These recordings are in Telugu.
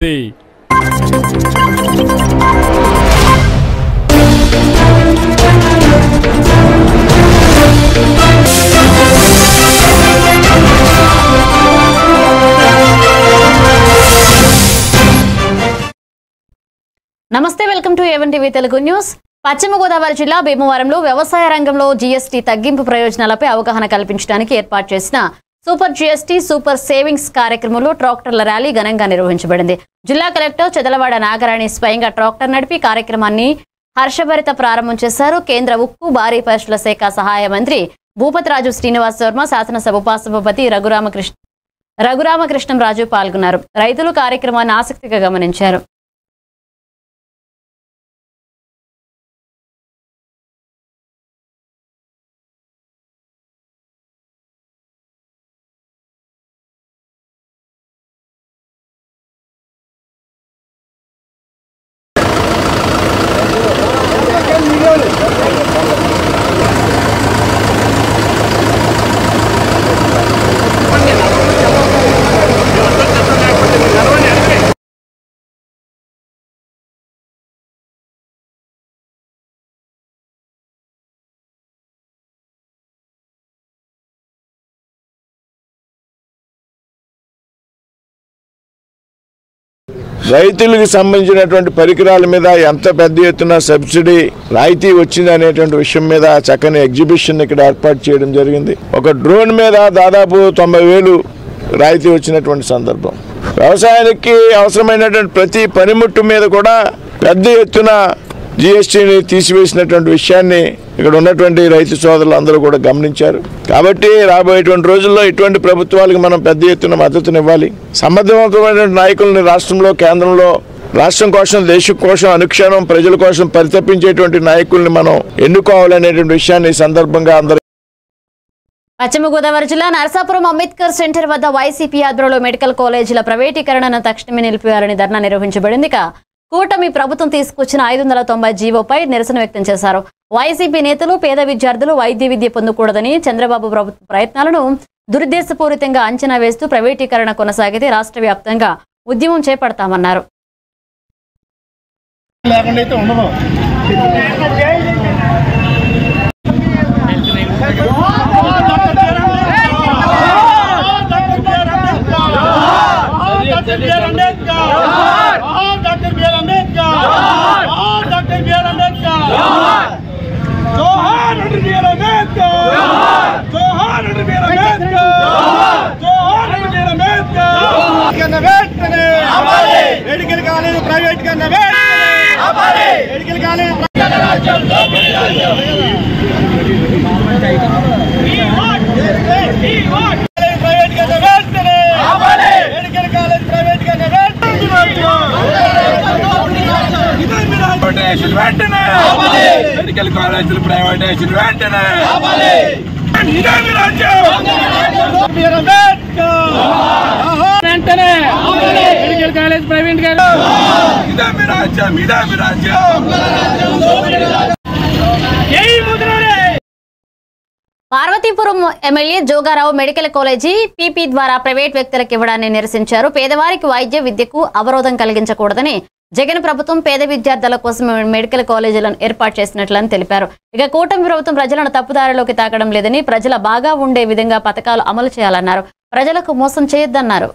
నమస్తే, welcome to A1 TV Telugu news. పశ్చిమ గోదావరి జిల్లా భీమవరంలో వ్యవసాయ రంగంలో జీఎస్టీ తగ్గింపు ప్రయోజనాలపై అవగాహన కల్పించడానికి ఏర్పాటు చేసిన సూపర్ జీఎస్టీ సూపర్ సేవింగ్స్ కార్యక్రమంలో ట్రాక్టర్ల ర్యాలీ ఘనంగా నిర్వహించబడింది. జిల్లా కలెక్టర్ చెదలవాడ నాగరాణి స్వయంగా ట్రాక్టర్ నడిపి కార్యక్రమాన్ని హర్షభరిత ప్రారంభం చేశారు. కేంద్ర ఉక్కు భారీ పరిశ్రమల శాఖ సహాయ మంత్రి భూపతిరాజు శ్రీనివాస్ వర్మ, శాసనసభ ఉపసభాపతి రఘురామకృష్ణంరాజు పాల్గొన్నారు. రైతులు కార్యక్రమాన్ని ఆసక్తిగా గమనించారు. రైతులకు సంబంధించినటువంటి పరికరాల మీద ఎంత పెద్ద ఎత్తున సబ్సిడీ రాయితీ వచ్చింది అనేటువంటి విషయం మీద చక్కని ఎగ్జిబిషన్ ఇక్కడ ఏర్పాటు చేయడం జరిగింది. ఒక డ్రోన్ మీద దాదాపు 90,000 రాయితీ వచ్చినటువంటి సందర్భం. వ్యవసాయానికి అవసరమైనటువంటి ప్రతి పనిముట్టు మీద కూడా పెద్ద ఎత్తున జీఎస్టీని తీసివేసినటువంటి విషయాన్ని ఇక్కడ ఉన్నటువంటి రైతు సోదరులు అందరూ కూడా గమనించారు. కాబట్టి రాబోయేటువంటి రోజుల్లో ఇటువంటి ప్రభుత్వాలకు మనం పెద్ద ఎత్తున మద్దతునివ్వాలి. సమర్థవంతమైనటువంటి నాయకుల్ని రాష్ట్రంలో, కేంద్రంలో, రాష్ట్రం కోసం, దేశం కోసం అనుక్షణం ప్రజల కోసం పరితపించేటువంటి నాయకుల్ని మనం ఎన్నుకోవాలనేటువంటి విషయాన్ని ఈ సందర్భంగా అందరూ. పశ్చిమ గోదావరి జిల్లా నరసాపురం అంబేద్కర్ సెంటర్ వద్ద వైసీపీ ఆధ్వర్యంలో మెడికల్ కాలేజీల ప్రైవేటీకరణను తక్షణమే నిలిపివేయాలని ధర్నా నిర్వహించబడింది. కూటమి ప్రభుత్వం తీసుకొచ్చిన 590 జీవోపై నిరసన వ్యక్తం చేశారు. వైసీపీ నేతలు పేద విద్యార్థులు వైద్య విద్య పొందకూడదని చంద్రబాబు ప్రభుత్వ ప్రయత్నాలను దురుద్దేశపూరితంగా అంచనా వేస్తూ ప్రైవేటీకరణ కొనసాగితే రాష్ట్ర వ్యాప్తంగా ఉద్యమం చేపడతామన్నారు. మెడికల్ కాలేజ్ ప్రైవేట్ కన్నా మెడికల్ కాలేజ్ ప్రైవేట్ కన్నా మెడికల్ కాలేజ్ ప్రైవేట్ కన్నా వెంటనే మెడికల్ కాలేజీలు ప్రైవేటైజేషన్ వెంటనే వెంటనే medical college private Parvathipuram MLA Joga Rao medical college PP ద్వారా ప్రైవేట్ వ్యక్తులకు ఇవ్వడాన్ని నిరసించారు. పేదవారికి వైద్య విద్యకు అవరోధం కలిగించకూడదని జగన్ ప్రభుత్వం పేద విద్యార్థుల కోసం మెడికల్ కాలేజీలను ఏర్పాటు చేసినట్లని తెలిపారు. ఇక కూటమి ప్రభుత్వం ప్రజలను తప్పుదారిలోకి తాకడం లేదని, ప్రజల బాగా ఉండే విధంగా పథకాలు అమలు చేయాలన్నారు. ప్రజలకు మోసం చేయొద్దన్నారు.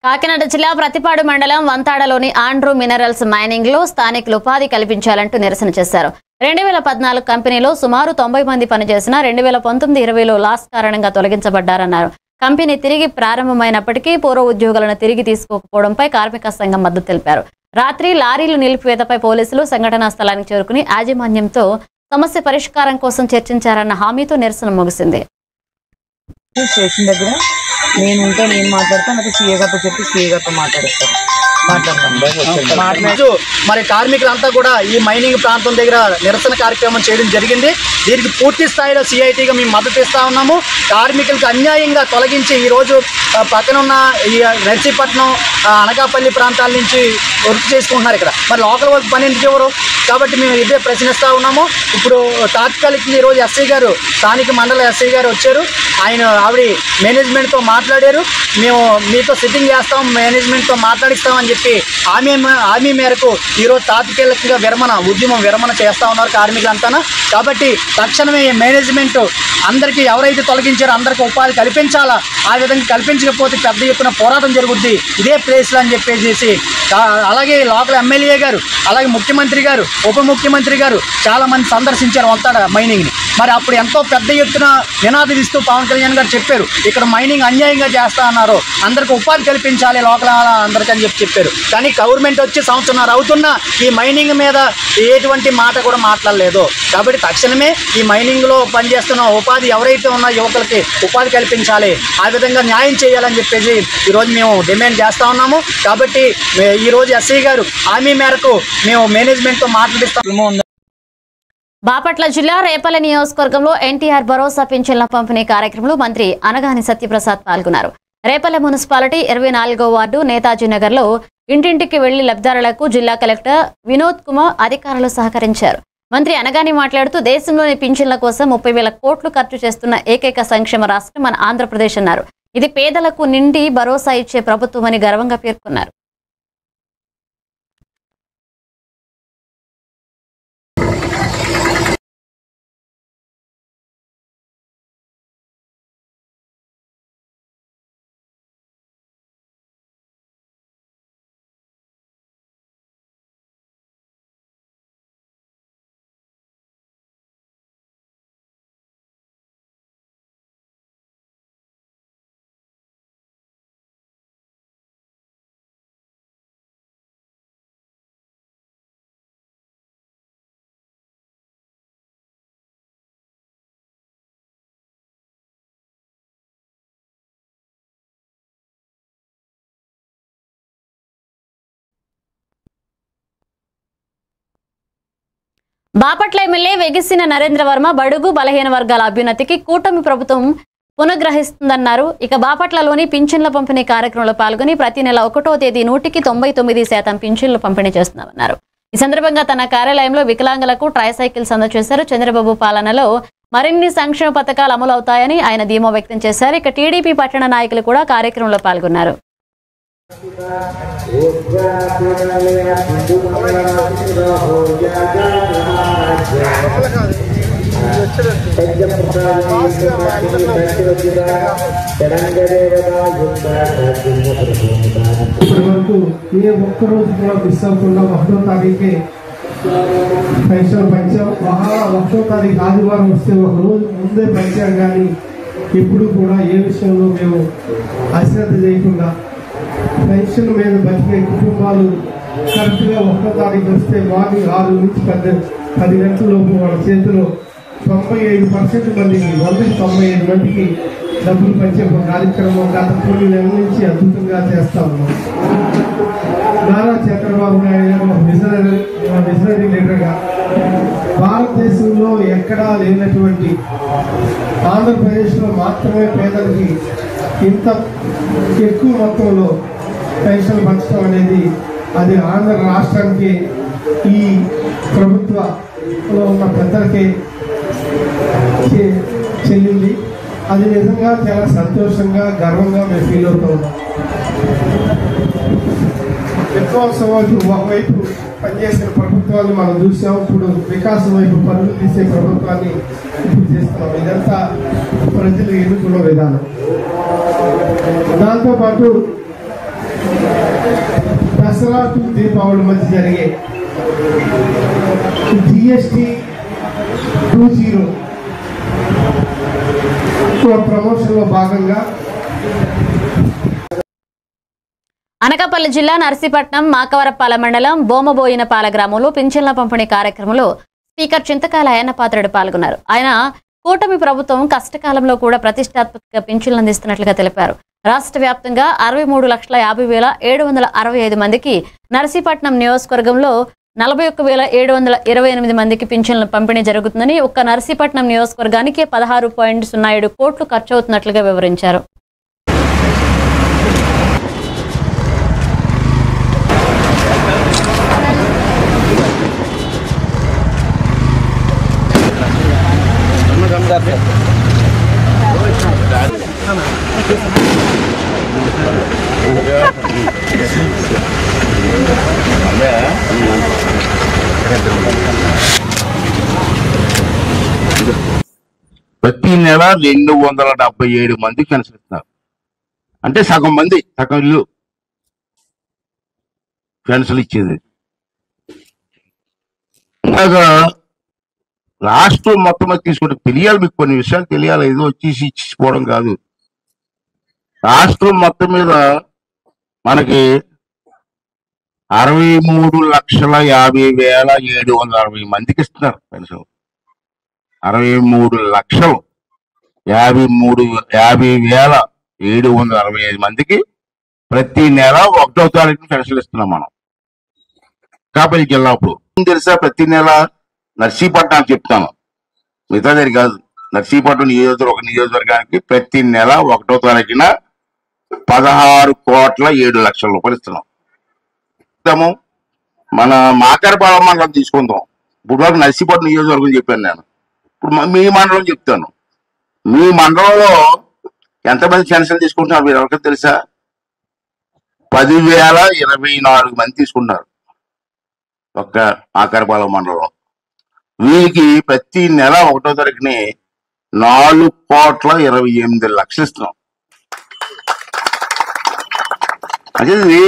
కాకినాడ జిల్లా ప్రతిపాడు మండలం వంతాడలోని ఆండ్రూ మినరల్స్ మైనింగ్ లో స్థానికులు ఉపాధి కల్పించాలంటూ నిరసన చేశారు. 2014 కంపెనీలో సుమారు 90 మంది పనిచేసిన 2019-20లో లాస్ కారణంగా తొలగించబడ్డారన్నారు. కంపెనీ తిరిగి ప్రారంభమైనప్పటికీ పూర్వ ఉద్యోగులను తిరిగి తీసుకోకపోవడంపై కార్మిక సంఘం మద్దతు తెలిపారు. రాత్రి లారీలు నిలిపివేతపై పోలీసులు సంఘటనా స్థలానికి చేరుకుని యాజమాన్యంతో సమస్య పరిష్కారం కోసం చర్చించారన్న హామీతో నిరసన ముగిసింది. స్టేషన్ దగ్గర నేను మాట్లాడతాను, అయితే సీఏ గారితో చెప్పి సీఏ గారితో మాట్లాడతాను. మరి కార్మికులంతా కూడా ఈ మైనింగ్ ప్రాంతం దగ్గర నిరసన కార్యక్రమం చేయడం జరిగింది. దీనికి పూర్తి స్థాయిలో సిఐటిగా మేము మద్దతు ఇస్తా ఉన్నాము. కార్మికులకు అన్యాయంగా తొలగించి ఈరోజు పక్కనున్న ఈ నర్సీపట్నం, అనకాపల్లి ప్రాంతాల నుంచి వర్క్ చేసుకుంటున్నారు. ఇక్కడ మరి లోకల్ వర్క్ పని ఎందుకు ఎవరు? కాబట్టి మేము ఇదే ప్రశ్నిస్తూ ఉన్నాము. ఇప్పుడు తాత్కాలికంగా ఈరోజు ఎస్ఐ గారు, స్థానిక మండల ఎస్ఐ గారు వచ్చారు. ఆవిడ మేనేజ్మెంట్తో మాట్లాడారు. మేము మీతో సిట్టింగ్ చేస్తాం, మేనేజ్మెంట్తో మాట్లాడిస్తామని చెప్పి హామీ మేరకు ఈరోజు తాత్కాలికంగా ఉద్యమం విరమణ చేస్తూ ఉన్నారు కార్మికులంతా. కాబట్టి తక్షణమే మేనేజ్మెంట్ అందరికీ ఎవరైతే తొలగించారో అందరికీ ఉపాధి కల్పించాలా. ఆ విధంగా కల్పించకపోతే పెద్ద ఎత్తున పోరాటం జరుగుద్ది ఇదే ప్లేస్లో అని చెప్పేసి. అలాగే లోకల్ ఎమ్మెల్యే గారు, అలాగే ముఖ్యమంత్రి గారు, ఉప ముఖ్యమంత్రి గారు చాలామంది సందర్శించారు వంతాడ మైనింగ్ని. మరి అప్పుడు ఎంతో పెద్ద ఎత్తున నినాదం ఇస్తూ పవన్ కళ్యాణ్ గారు చెప్పారు, ఇక్కడ మైనింగ్ అన్యాయంగా చేస్తా అన్నారు, అందరికీ ఉపాధి కల్పించాలి లోకల్ అందరికీ అని చెప్పారు. కానీ గవర్నమెంట్ వచ్చి సంవత్సరాలు అవుతున్నా ఈ మైనింగ్ మీద ఎటువంటి మాట కూడా మాట్లాడలేదు. కాబట్టి తక్షణమే ఈ మైనింగ్లో పనిచేస్తున్న ఉపాధి ఎవరైతే ఉన్న యువకులకి ఉపాధి కల్పించాలి, ఆ విధంగా న్యాయం చేయాలని చెప్పేసి ఈరోజు మేము డిమాండ్ చేస్తూ ఉన్నాము. కాబట్టి ఈరోజు ఎస్ఐ గారు హామీ మేరకు మేము మేనేజ్మెంట్తో మాట్లాడిస్తాము. బాపట్ల జిల్లా రేపల్లె నియోజకవర్గంలో ఎన్టీఆర్ భరోసా పింఛన్ల పంపిణీ కార్యక్రమంలో మంత్రి అనగాని సత్యప్రసాద్ పాల్గొన్నారు. రేపల్లె మున్సిపాలిటీ 24వ వార్డు నేతాజీ నగర్లో ఇంటింటికి వెళ్లి లబ్ధిదారులకు జిల్లా కలెక్టర్ వినోద్ కుమార్ అధికారులు సహకరించారు. మంత్రి అనగాని మాట్లాడుతూ దేశంలోని పింఛన్ల కోసం 30,000 కోట్లు ఖర్చు చేస్తున్న ఏకైక సంక్షేమ రాష్ట్రం మన ఆంధ్రప్రదేశ్ అన్నారు. ఇది పేదలకు నిండి భరోసా ఇచ్చే ప్రభుత్వమని గర్వంగా పేర్కొన్నారు. బాపట్ల ఎమ్మెల్యే వెగిసిన నరేంద్ర వర్మ బడుగు బలహీన వర్గాల అభ్యున్నతికి కూటమి ప్రభుత్వం పునఃగ్రహిస్తుందన్నారు. ఇక బాపట్లలోని పింఛన్ల పంపిణీ కార్యక్రమంలో పాల్గొని ప్రతి నెల 1వ తేదీ 99% పింఛన్లు పంపిణీ చేస్తున్నామన్నారు. ఈ సందర్భంగా తన కార్యాలయంలో వికలాంగులకు ట్రైసైకిల్స్ అందజేశారు. చంద్రబాబు పాలనలో మరిన్ని సంక్షేమ పథకాలు అమలు అవుతాయని ఆయన ధీమా వ్యక్తం చేశారు. ఇక టీడీపీ పట్టణ నాయకులు కూడా కార్యక్రమంలో పాల్గొన్నారు. ఇప్పటివరకు ఏ ఒక్కరోజు కూడా మిస్ అవ్వకుండా 1వ తారీఖే పెన్షన్ పంచాం. 1వ తారీఖు ఆదివారం వస్తే ఒక రోజు ముందే పంచాం. కానీ ఇప్పుడు కూడా ఏ విషయంలో మేము అశ్రద్ధ చేయకుండా పెన్షన్ మీద బతికే కుటుంబాలు కరెక్ట్గా 1వ తారీఖు వస్తే మార్నింగ్ 6 నుంచి 10 గంటల లోపు వాళ్ళ చేతిలో 95% మందికి 195 మందికి డబ్బులు పంచే ఒక కార్యక్రమం గత 3 నెలల నుంచి అద్భుతంగా చేస్తా ఉన్నాం. నారా చంద్రబాబు నాయుడు గారు విజనరీ లీడర్గా భారతదేశంలో ఎక్కడా లేనటువంటి ఆంధ్రప్రదేశ్లో మాత్రమే పేదలకి ఇంత ఎక్కువ మొత్తంలో పెన్షన్లు పంచడం అనేది అది ఆంధ్ర రాష్ట్రానికి ఈ ప్రభుత్వంలో ఉన్న పెద్దలకే చెల్లింది. అది నిజంగా చాలా సంతోషంగా గర్వంగా మేము ఫీల్ అవుతూ ఉన్నాం. విధ్వంసం వైపు ఒకవైపు పనిచేసిన ప్రభుత్వాన్ని మనం చూసాం. ఇప్పుడు వికాసం వైపు పనులు తీసే ప్రభుత్వాన్ని ఇప్పుడు చేస్తున్నాం. ఇదంతా ప్రజలు ఎన్నుకున్న విధానం. దాంతోపాటు దసరా టు దీపావళి మధ్య జరిగే జిఎస్టి 20 ప్రమోషన్లో భాగంగా అనకాపల్లి జిల్లా నర్సీపట్నం మాకవరపాలెం మండలం బోమబోయినపాల గ్రామంలో పింఛన్ల పంపిణీ కార్యక్రమంలో స్పీకర్ చింతకాయల అయ్యన్నపాత్రుడు పాల్గొన్నారు. ఆయన కూటమి ప్రభుత్వం కష్టకాలంలో కూడా ప్రతిష్టాత్మక పింఛన్లు అందిస్తున్నట్లుగా తెలిపారు. రాష్ట్ర వ్యాప్తంగా 63,50,765 మందికి, నర్సీపట్నం నియోజకవర్గంలో 41,728 మందికి పింఛన్ల పంపిణీ జరుగుతుందని, ఒక్క నర్సీపట్నం నియోజకవర్గానికి 16.07 కోట్లు ఖర్చవుతున్నట్లుగా వివరించారు. ప్రతి నెల 277 మందికి పెన్షన్, అంటే సగం మంది, సగం ఇల్లు పెన్షన్ ఇచ్చేది. అలాగా రాష్ట్రం మొత్తం తీసుకుంటే తెలియాలి, మీకు కొన్ని విషయాలు తెలియాలి. ఏదో వచ్చేసి ఇచ్చిపోవడం కాదు. రాష్ట్రం మొత్తం మీద మనకి 63,50,760 మందికి ఇస్తున్నారు పెన్షన్. 63,50,765 మందికి ప్రతి నెల 1వ తారీఖున పెన్షన్లు ఇస్తున్నాం మనం కాపల్లి జిల్లా. అప్పుడు తెలుసా, ప్రతి నెల నర్సీపట్నం చెప్తాను, మిగతా దగ్గర కాదు. నర్సీపట్నం ఒక నియోజకవర్గానికి ప్రతి నెల 1వ తారీఖున 16,07,00,000 రూపాయలు ఇస్తున్నాం. మన మాకరపాలెం మండలం తీసుకుందాం. ఇప్పుడు వరకు నర్సీపట్నం నియోజకవర్గం చెప్పాను నేను. ఇప్పుడు మీ మండలం చెప్తాను. మీ మండలంలో ఎంతమంది పెన్షన్ తీసుకుంటున్నారు మీరు ఎవరికైనా తెలుసా? 10,024 మంది తీసుకుంటున్నారు ఒక్క మాకరపాలెం మండలం. వీరికి ప్రతి నెల 1వ తారీఖుని 4,28,00,000 ఇస్తున్నాం. అంటే ఇది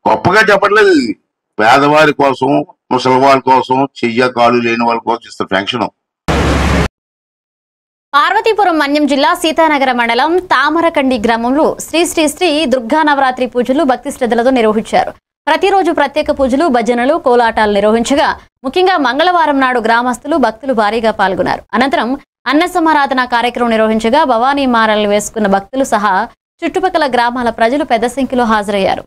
గొప్పగా చెప్పట్లేదు, ఇది పేదవారి కోసం, ముసలి వాళ్ళ కోసం, చెయ్య కాలు లేని వాళ్ళ కోసం ఇస్తారు పెన్షన్. పార్వతీపురం మన్యం జిల్లా సీతానగర మండలం తామరకండి గ్రామంలో శ్రీ శ్రీ శ్రీ దుర్గా నవరాత్రి పూజలు భక్తి శ్రద్ధలతో నిర్వహించారు. ప్రతిరోజు ప్రత్యేక పూజలు, భజనలు, కోలాటాలు నిర్వహించగా ముఖ్యంగా మంగళవారం నాడు గ్రామస్తులు, భక్తులు భారీగా పాల్గొన్నారు. అనంతరం అన్న సమారాధన కార్యక్రమం నిర్వహించగా భవానీ మాలలు వేసుకున్న భక్తులు సహా చుట్టుపక్కల గ్రామాల ప్రజలు పెద్ద సంఖ్యలో హాజరయ్యారు.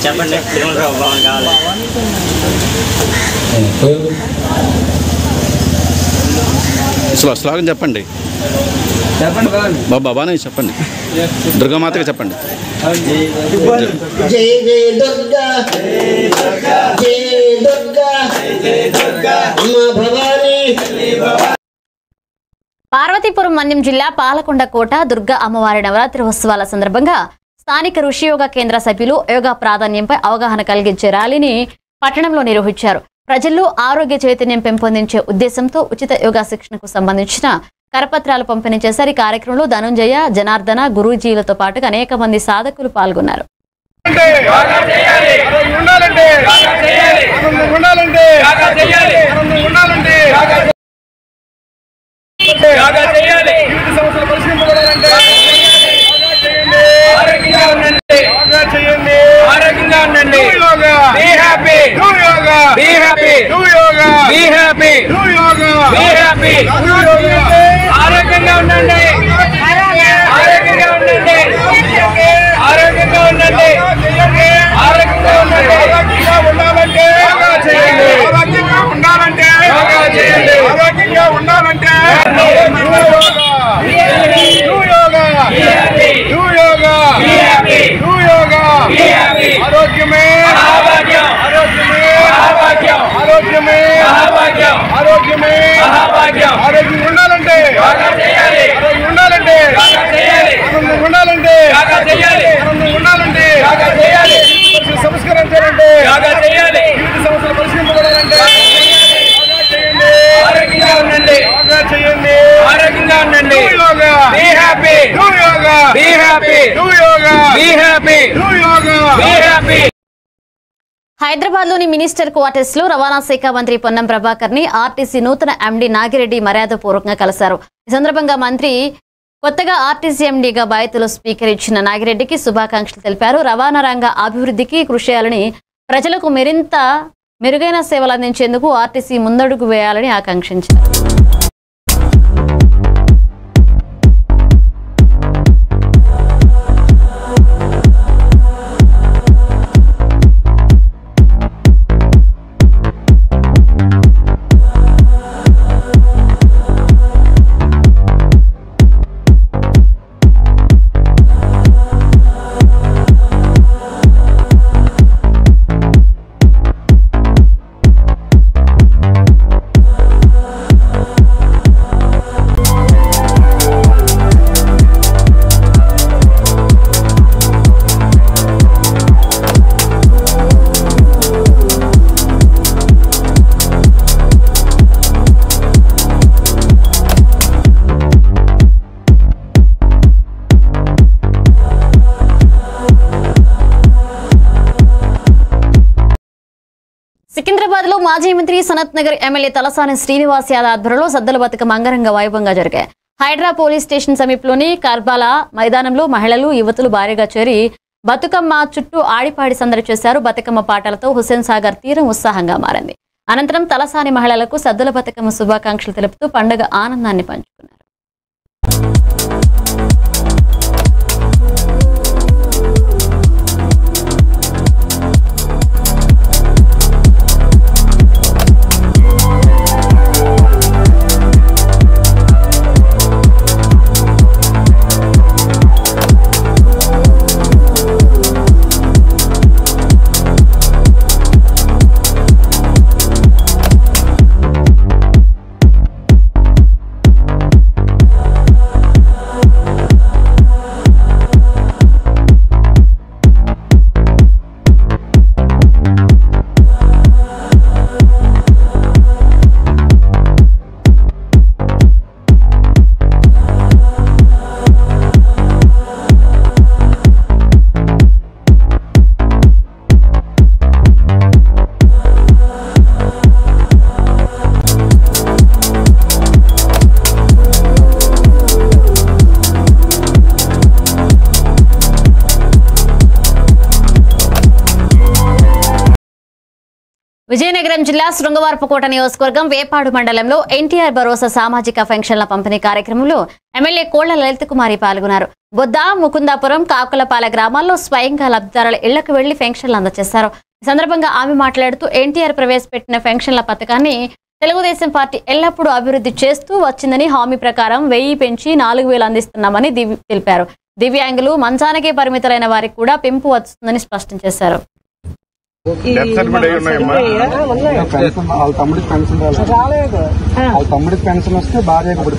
చెప్పండి, భవన్ కావాలి. శ్లోకం చెప్పండి. బాబానే చెప్పండి. దుర్గామాతగా చెప్పండి. జై జై దుర్గా, జై దుర్గా, అమ్మ భవానీ. పార్వతీపురం మన్యం జిల్లా పాలకొండ కోట దుర్గా అమ్మవారి నవరాత్రి ఉత్సవాల సందర్భంగా స్థానిక ఋషి యోగా కేంద్ర సభ్యులు యోగా ప్రాధాన్యంపై అవగాహన కలిగించే ర్యాలీని పట్టణంలో నిర్వహించారు. ప్రజల్లో ఆరోగ్య చైతన్యం పెంపొందించే ఉద్దేశంతో ఉచిత యోగా శిక్షణకు సంబంధించిన కరపత్రాలు పంపిణీ చేశారు. ఈ కార్యక్రమంలో ధనుంజయ, జనార్దన, గురూజీలతో పాటుగా అనేక మంది సాధకులు పాల్గొన్నారు. ఆరోగ్యంగా ఉండండి. Be happy. Do yoga. Be happy. Do yoga. Be happy. Do yoga. Be happy. Do yoga. ఆరోగ్యంగా ఉండండి. ఆరోగ్యంగా ఉండండి. ఆరోగ్యంగా ఉండండి. ఆరోగ్యంగా ఉండండి. ఆరోగ్యంగా ఉండాలంటే యోగా చేయండి. ఆరోగ్యమే మహాభాగ్యం, ఆరోగ్యమే మహాభాగ్యం. ఆరోగ్యం ఉండాలంటే ఆరోగ్యం ఉండాలంటే ఆనందం ఉండాలంటే ఆనందం ఉండాలంటే సంస్కారం చేయాలంటే జీవిత సమస్యలు పరిష్కరించబడాలంటే ఆరోగ్యంగా ఉండండి, చేయండి, ఆరోగ్యంగా ఉండండి. Be happy, do yoga, be happy, do yoga, be happy, do yoga, be happy. Hyderabad లోని మినిస్టర్ క్వార్టర్స్ లో రవాణా శాఖ మంత్రి పొన్నం ప్రభాకర్ ని ఆర్టీసీ నూతన ఎండీ నాగిరెడ్డి మర్యాదపూర్వకంగా కలిశారు. ఈ సందర్భంగా మంత్రి కొత్తగా ఆర్టీసీ ఎండీగా బాధ్యతలు స్వీకరించిన నాగిరెడ్డికి శుభాకాంక్షలు తెలిపారు. రవాణా రంగ అభివృద్ధికి కృషి చేయాలని, ప్రజలకు మరింత మెరుగైన సేవలు అందించేందుకు ఆర్టీసీ ముందడుగు వేయాలని ఆకాంక్షించారు. సికింద్రాబాద్ లో మాజీ మంత్రి సనత్ నగర్ ఎమ్మెల్యే తలసాని శ్రీనివాస్ యాదవ్ ఆధ్వర్యంలో సద్దల బతుకమ్మ అంగరంగ వైభవంగా జరిగాయి. హైడ్రా పోలీస్ స్టేషన్ సమీపంలోని కర్బాలా మైదానంలో మహిళలు యువతులు భారీగా చేరి బతుకమ్మ చుట్టూ ఆడిపాడి సందడి చేశారు. బతుకమ్మ పాటలతో హుస్సేన్ సాగర్ తీరం ఉత్సాహంగా మారింది. అనంతరం తలసాని మహిళలకు సద్దల బతుకమ్మ శుభాకాంక్షలు తెలుపుతూ పండుగ ఆనందాన్ని పంచుకున్నారు. విజయనగరం జిల్లా శృంగవరపుకోట నియోజకవర్గం వేపాడు మండలంలో ఎన్టీఆర్ భరోసా సామాజిక పెన్షన్ల పంపిణీ కార్యక్రమంలో ఎమ్మెల్యే కోళ్ల లలిత కుమారి పాల్గొన్నారు. బొద్ద, ముకుందాపురం, కాకులపాల గ్రామాల్లో స్వయంగా లబ్ధిదారుల ఇళ్లకు వెళ్లి పెన్షన్లు అందజేశారు. ఈ సందర్భంగా ఆమె మాట్లాడుతూ ఎన్టీఆర్ ప్రవేశపెట్టిన పెన్షన్ల పథకాన్ని తెలుగుదేశం పార్టీ ఎల్లప్పుడూ అభివృద్ధి చేస్తూ వచ్చిందని, హామీ ప్రకారం 1000 పెంచి 4000 అందిస్తున్నామని తెలిపారు. దివ్యాంగులు, మంచానికే పరిమితులైన వారికి కూడా పెంపు వస్తుందని స్పష్టం చేశారు. వాళ్ళ తమ్ముడికి పెన్షన్ రాలేదు. వాళ్ళ తమ్ముడికి పెన్షన్ వస్తే భార్యకు ఇప్పుడు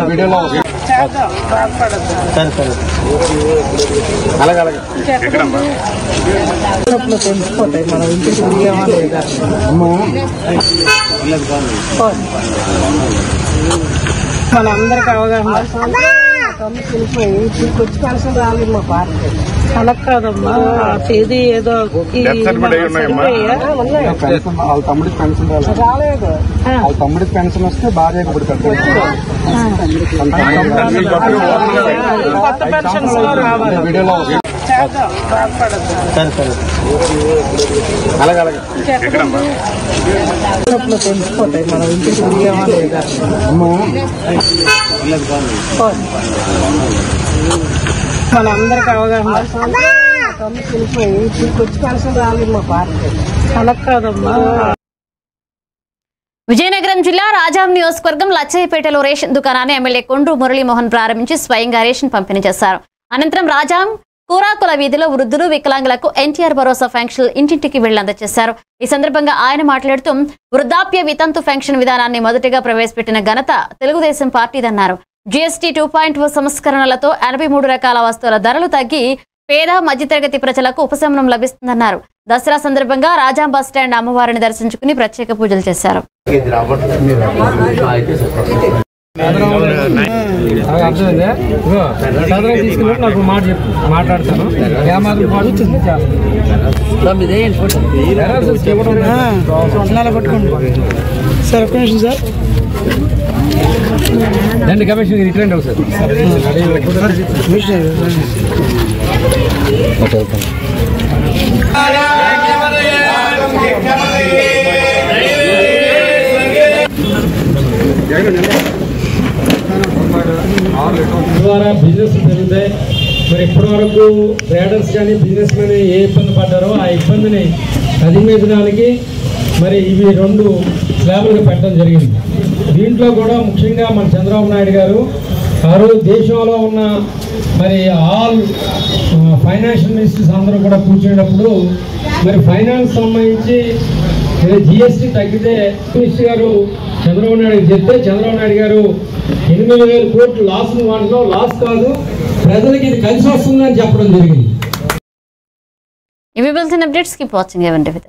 వీడియోలో సరే సరే అలాగే అలాగే పెంచిపోతాయి. మనం ఇంటికి మనందరికి అవగాహన వచ్చి పెన్షన్ రాలేదు మా పార్టీ. అలా కాదమ్మా, తేదీ ఏదో వాళ్ళ తమ్ముడికి పెన్షన్ రాలేదు. వాళ్ళ తమ్ముడికి పెన్షన్ వస్తే భార్యకు ఇప్పుడు కొత్త పెన్షన్ వీడియోలో సరే సరే అలాగే అలాగే పెంచిపోతాయి. మనం ఇంటికి మనందరికి అవగాహన వచ్చి పెన్షన్ రాలేదు మా పార్టీ. అలా కాదమ్మా. విజయనగరం జిల్లా రాజాం నియోజకవర్గం లచ్చయ్యపేటలో రేషన్ దుకాణాన్ని ఎమ్మెల్యే కొండ్రు మురళీమోహన్ ప్రారంభించి స్వయంగా రేషన్ పంపిణీ చేశారు. అనంతరం రాజాం కూరాకుల వీధిలో వృద్ధులు వికలాంగులకు ఎన్టీఆర్ భరోసా పెన్షన్ ఇంటింటికి వెళ్లి అందజేశారు. ఈ సందర్భంగా ఆయన మాట్లాడుతూ వృద్ధాప్య వితంతు పెన్షన్ విధానాన్ని మొదటిగా ప్రవేశపెట్టిన ఘనత తెలుగుదేశం పార్టీదన్నారు. జీఎస్టీ 2.0 సంస్కరణలతో 83 రకాల వస్తువుల ధరలు తగ్గి పేద మధ్యతరగతి ప్రజలకు ఉపశమనం లభిస్తుందన్నారు. దసరా సందర్భంగా రాజాం బస్ స్టాండ్ అమ్మవారిని దర్శించుకుని ప్రత్యేక పూజలు చేశారు. నాకు మాట్లాడతాను. సార్ ఒక్క నిమిషం సార్. దండి కమిషన్ రిటర్న్ అవు సార్. ద్వారా బిజినెస్ పెరుగుతాయి. మరి ఇప్పటి వరకు ట్రేడర్స్ కానీ బిజినెస్ మెన్ ఏ ఇబ్బంది పడ్డారో ఆ ఇబ్బందిని అధిగమించడానికి మరి ఇవి 2 స్లాబులుగా పెట్టడం జరిగింది. దీంట్లో కూడా ముఖ్యంగా మన చంద్రబాబు నాయుడు గారు ఆ రోజు దేశంలో ఉన్న మరి ఆల్ ఫైనాన్షియల్ మినిస్టర్స్ అందరూ కూడా కూర్చునేటప్పుడు మరి ఫైనాన్స్ సంబంధించి జిఎస్టీ తగ్గితే మినిస్టర్ గారు చంద్రబాబు నాయుడు చెప్తే చంద్రబాబు నాయుడు గారు 8,000 కోట్లు లాస్ వాటిలో లాస్ కాదు, ప్రజలకి ఇది కలిసి వస్తుందని చెప్పడం జరిగింది. ఇవి bulletin updates. Keep watching event with